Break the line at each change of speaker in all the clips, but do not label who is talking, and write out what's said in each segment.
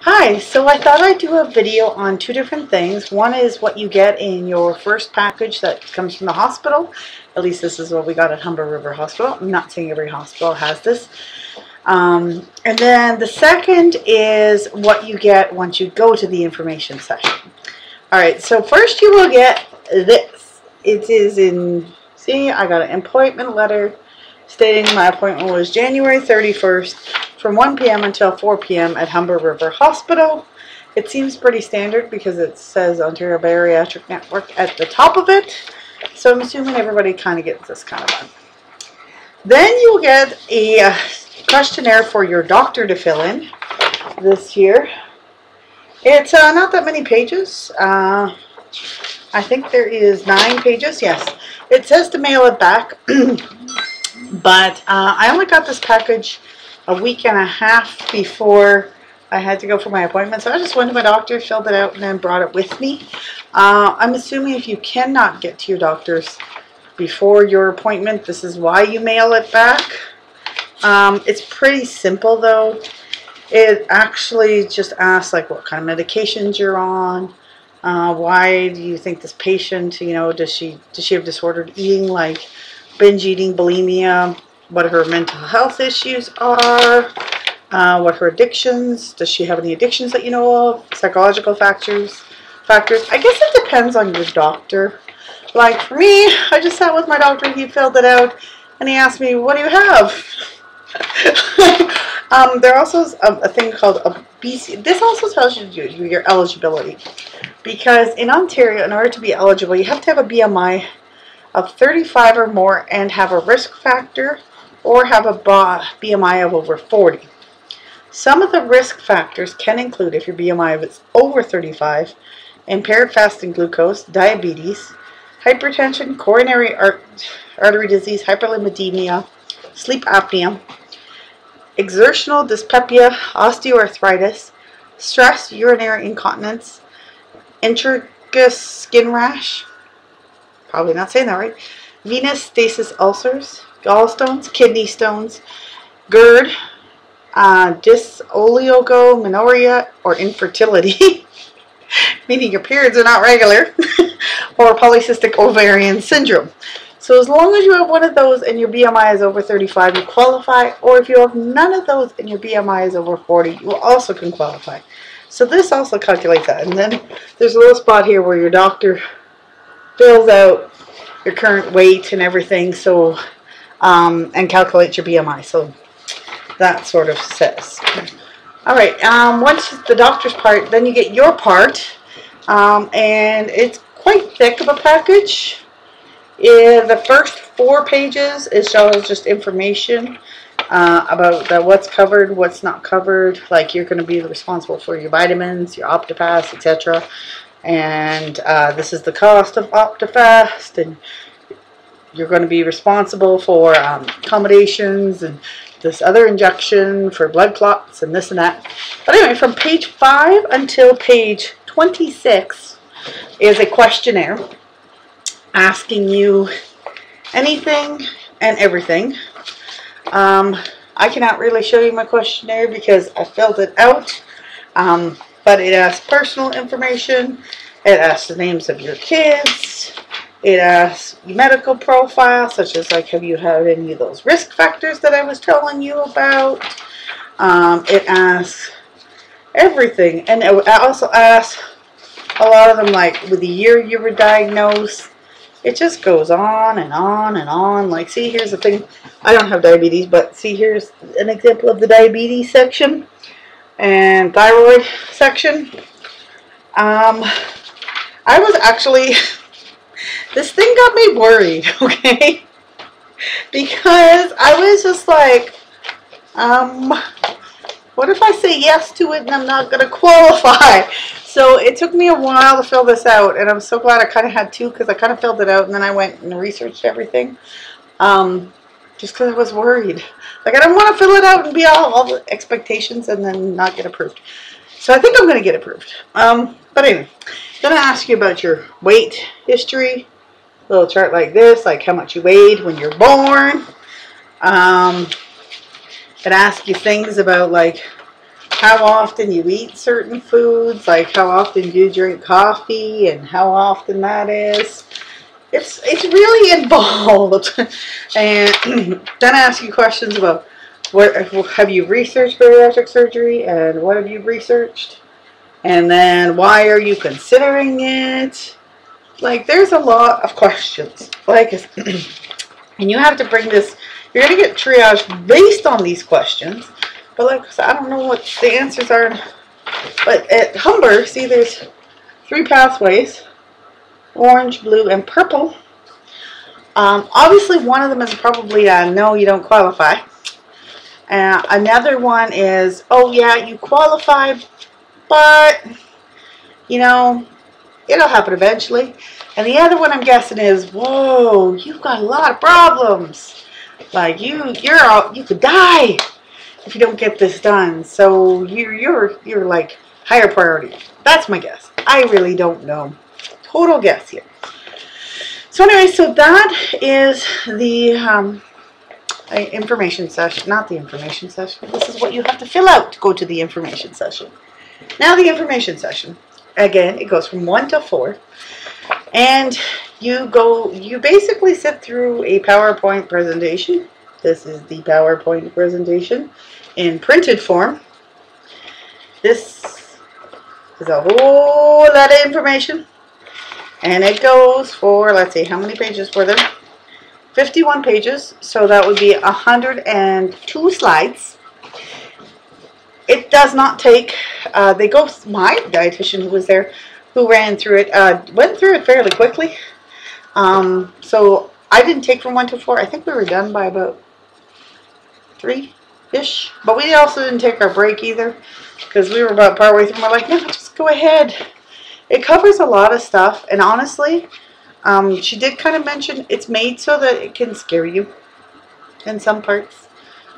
Hi, so I thought I'd do a video on two different things. One is what you get in your first package that comes from the hospital. At least this is what we got at Humber River Hospital. I'm not saying every hospital has this. And then the second is what you get once you go to the information session. Alright, so first you will get this. It is in, see, I got an appointment letter stating my appointment was January 31st from 1 p.m. until 4 p.m. at Humber River Hospital. It seems pretty standard because it says Ontario Bariatric Network at the top of it. So I'm assuming everybody kind of gets this kind of one. Then you'll get a questionnaire for your doctor to fill in. This here. It's not that many pages. I think there is 9 pages. Yes. It says to mail it back. But I only got this package a week and a half before I had to go for my appointment. So I just went to my doctor, filled it out, and then brought it with me. I'm assuming if you cannot get to your doctor's before your appointment, this is why you mail it back. It's pretty simple though. It actually just asks like what kind of medications you're on. Why do you think this patient, you know, does she have disordered eating like binge eating, bulimia, what her mental health issues are, what her addictions, does she have any addictions that you know of, psychological factors. I guess it depends on your doctor. Like for me, I just sat with my doctor, he filled it out, and he asked me, what do you have? There also is a thing called obesity. This also tells you your eligibility. Because in Ontario, in order to be eligible, you have to have a BMI of 35 or more and have a risk factor or have a BMI of over 40. Some of the risk factors can include, if your BMI is over 35, impaired fasting glucose, diabetes, hypertension, coronary artery disease, hyperlipidemia, sleep apnea, exertional dyspepsia, osteoarthritis, stress, urinary incontinence, intravenous skin rash, probably not saying that right, venous stasis ulcers, gallstones, kidney stones, GERD, dysoligomenorrhea or infertility, meaning your periods are not regular, or polycystic ovarian syndrome. So as long as you have one of those and your BMI is over 35, you qualify, or if you have none of those and your BMI is over 40, you also can qualify. So this also calculates that. And then there's a little spot here where your doctor fills out your current weight and everything, so and calculates your BMI. So that sort of says. All right. Once the doctor's part, then you get your part, and it's quite thick of a package. The first 4 pages it shows just information about what's covered, what's not covered. Like you're going to be responsible for your vitamins, your Optifast, etc. And this is the cost of Optifast, and you're going to be responsible for accommodations and this other injection for blood clots and this and that. But anyway, from page 5 until page 26 is a questionnaire asking you anything and everything. I cannot really show you my questionnaire because I filled it out. But it asks personal information, it asks the names of your kids, it asks your medical profile, such as like have you had any of those risk factors that I was telling you about. It asks everything, and it also asks a lot of them like with the year you were diagnosed. It just goes on and on and on. Like see, here's the thing, I don't have diabetes, but see, here's an example of the diabetes section and thyroid section. I was actually, this thing got me worried, okay? Because I was just like, what if I say yes to it and I'm not going to qualify? So it took me a while to fill this out, and I'm so glad I kind of had 2 because I kind of filled it out and then I went and researched everything. Just because I was worried. Like I don't want to fill it out and be all the expectations and then not get approved. So I think I'm going to get approved. But anyway, then I ask you about your weight history. A little chart like this, like how much you weighed when you're born. It asks you things about like how often you eat certain foods, like how often you drink coffee and how often that is. It's really involved. And then ask you questions about what have you researched bariatric surgery and what have you researched? And then why are you considering it? Like, there's a lot of questions. Like, and you have to bring this, you're going to get triaged based on these questions. But like I said, I don't know what the answers are. But at Humber, see, there's 3 pathways: orange, blue, and purple. Obviously, one of them is probably no, you don't qualify. Another one is, oh yeah, you qualify, but you know, it'll happen eventually. And the other one I'm guessing is, whoa, you've got a lot of problems. Like you could die if you don't get this done. So you're like higher priority. That's my guess. I really don't know. Total guess here. So anyway, so that is the information session. Not the information session. This is what you have to fill out to go to the information session. Now the information session. Again, it goes from 1 to 4. And you basically sit through a PowerPoint presentation. This is the PowerPoint presentation in printed form. This is a whole lot of information. And it goes for, let's see, how many pages were there? 51 pages. So that would be 102 slides. It does not take, my dietitian who was there, who ran through it, went through it fairly quickly. So I didn't take from 1 to 4. I think we were done by about 3-ish. But we also didn't take our break either, because we were about partway through. We're like, no, just go ahead. It covers a lot of stuff, and honestly, she did kind of mention it's made so that it can scare you in some parts.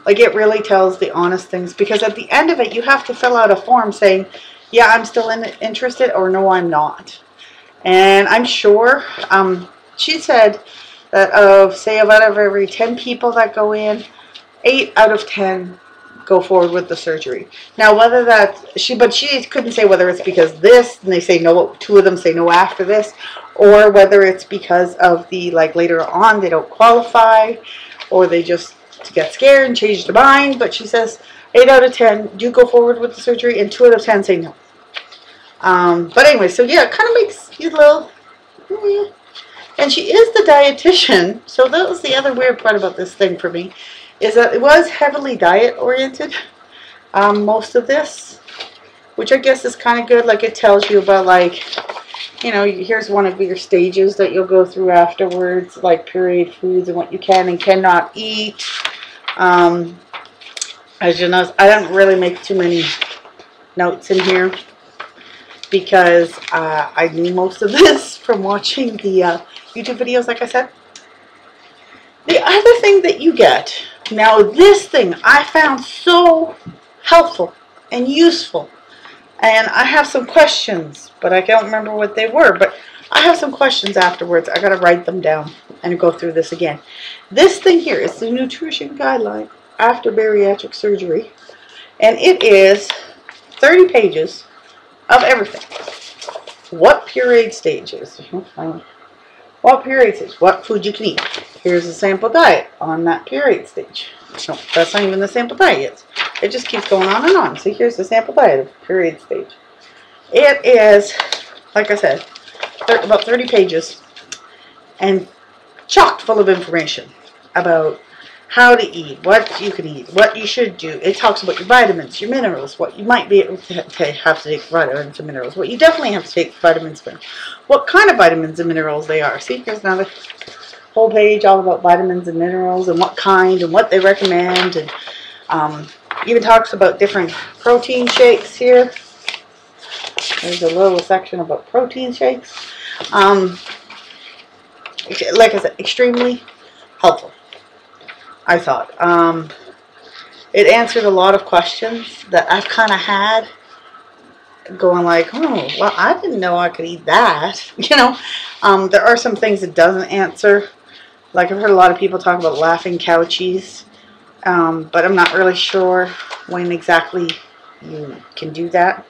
Like, it really tells the honest things, because at the end of it, you have to fill out a form saying, yeah, I'm still interested, or no, I'm not. And I'm sure, she said that say out of every 10 people that go in, 8 out of 10 go forward with the surgery. Now, whether that, but she couldn't say whether it's because this, and they say no, 2 of them say no after this, or whether it's because of the, like, later on they don't qualify, or they just get scared and change their mind. But she says 8 out of 10 do go forward with the surgery, and 2 out of 10 say no. But anyway, so yeah, it kind of makes you a little, yeah. And she is the dietitian, so that was the other weird part about this thing for me, is that it was heavily diet oriented, most of this, which I guess is kind of good. Like, it tells you about, like, you know, here's one of your stages that you'll go through afterwards, like pureed foods and what you can and cannot eat. As you know, I don't really make too many notes in here, because I knew most of this from watching the YouTube videos, like I said. The other thing that you get, now this thing I found so helpful and useful, and I have some questions, but I don't remember what they were, but I have some questions afterwards. I got to write them down and go through this again. This thing here is the nutrition guideline after bariatric surgery, and it is 30 pages of everything. What pureed stages? What pureed stage? What food you can eat? Here's a sample diet on that pureed stage. No, that's not even the sample diet yet. It just keeps going on and on. So here's the sample diet of pureed stage. It is, like I said, about 30 pages and chock full of information about how to eat, what you can eat, what you should do. It talks about your vitamins, your minerals, what you might be able to have to take for vitamins and minerals, what you definitely have to take for vitamins and minerals, what kind of vitamins and minerals they are. See, here's another whole page all about vitamins and minerals and what kind and what they recommend, and even talks about different protein shakes here. There's a little section about protein shakes. Like I said, extremely helpful, I thought. It answered a lot of questions that I've kind of had, going like, oh, well, I didn't know I could eat that. You know, there are some things it doesn't answer. Like, I've heard a lot of people talk about laughing cow cheese, but I'm not really sure when exactly you can do that.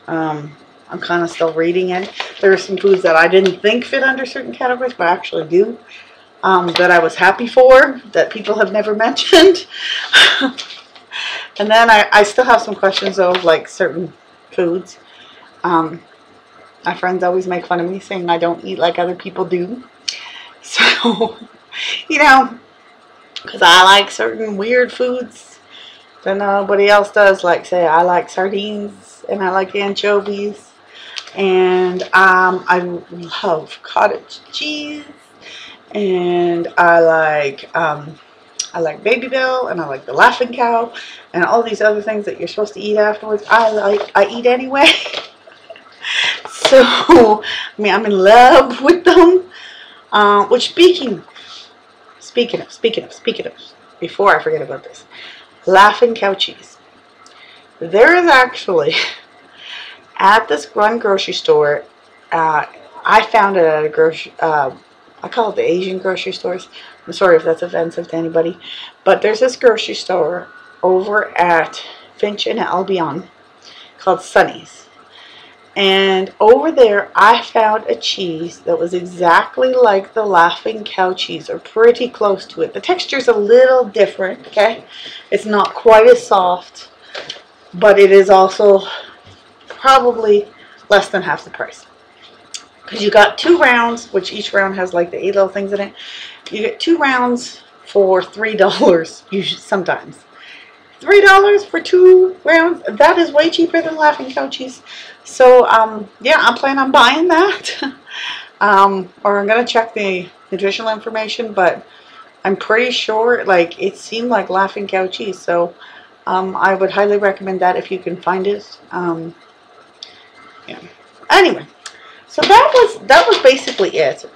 I'm kind of still reading it. There are some foods that I didn't think fit under certain categories, but actually do. That I was happy for, that people have never mentioned. And then I still have some questions of like certain foods. My friends always make fun of me saying I don't eat like other people do. So, you know, because I like certain weird foods that nobody else does. Like, say, I like sardines and I like anchovies. And I love cottage cheese. And I like Baby Bell, and I like the Laughing Cow, and all these other things that you're supposed to eat afterwards. I eat anyway. So, I mean, I'm in love with them. Which speaking of, before I forget about this, Laughing Cow cheese. There is actually at this one grocery store. I found it at a grocery. I call it the Asian grocery stores. I'm sorry if that's offensive to anybody, but there's this grocery store over at Finch and Albion called Sonny's. And over there, I found a cheese that was exactly like the Laughing Cow cheese, or pretty close to it. The texture's a little different, okay? It's not quite as soft, but it is also probably less than half the price. Because you got 2 rounds, which each round has like the 8 little things in it. You get 2 rounds for $3, usually, sometimes. $3 for 2 rounds? That is way cheaper than Laughing Cow cheese. So, yeah, I'm planning on buying that. Or I'm going to check the nutritional information, but I'm pretty sure, like, it seemed like Laughing Cow cheese. So, I would highly recommend that if you can find it. Yeah. Anyway. So that was basically it.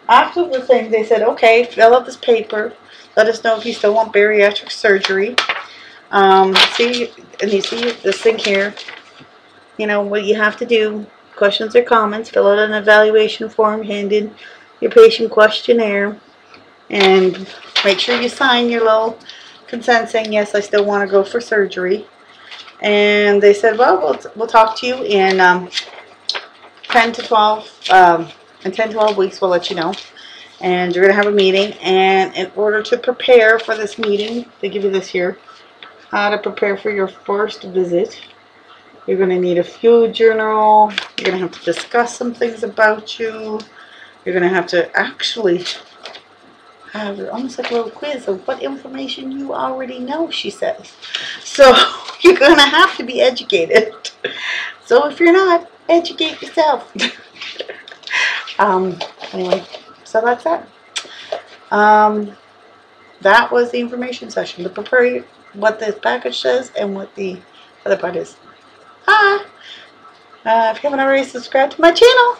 After the thing, they said, okay, fill out this paper. Let us know if you still want bariatric surgery. See, and you see this thing here. You know what you have to do. Questions or comments. Fill out an evaluation form. Hand in your patient questionnaire. And make sure you sign your little consent saying, yes, I still want to go for surgery. And they said, well, we'll talk to you in 10 to 12 weeks, we'll let you know. And you're going to have a meeting. And in order to prepare for this meeting, they give you this here, how to prepare for your first visit. You're going to need a food journal. You're going to have to discuss some things about you. You're going to have to actually have almost like a little quiz of what information you already know, she says. So you're going to have to be educated. So if you're not, educate yourself. Anyway, so that's that. That was the information session to prepare what this package says and what the other part is. Hi! If you haven't already subscribed to my channel,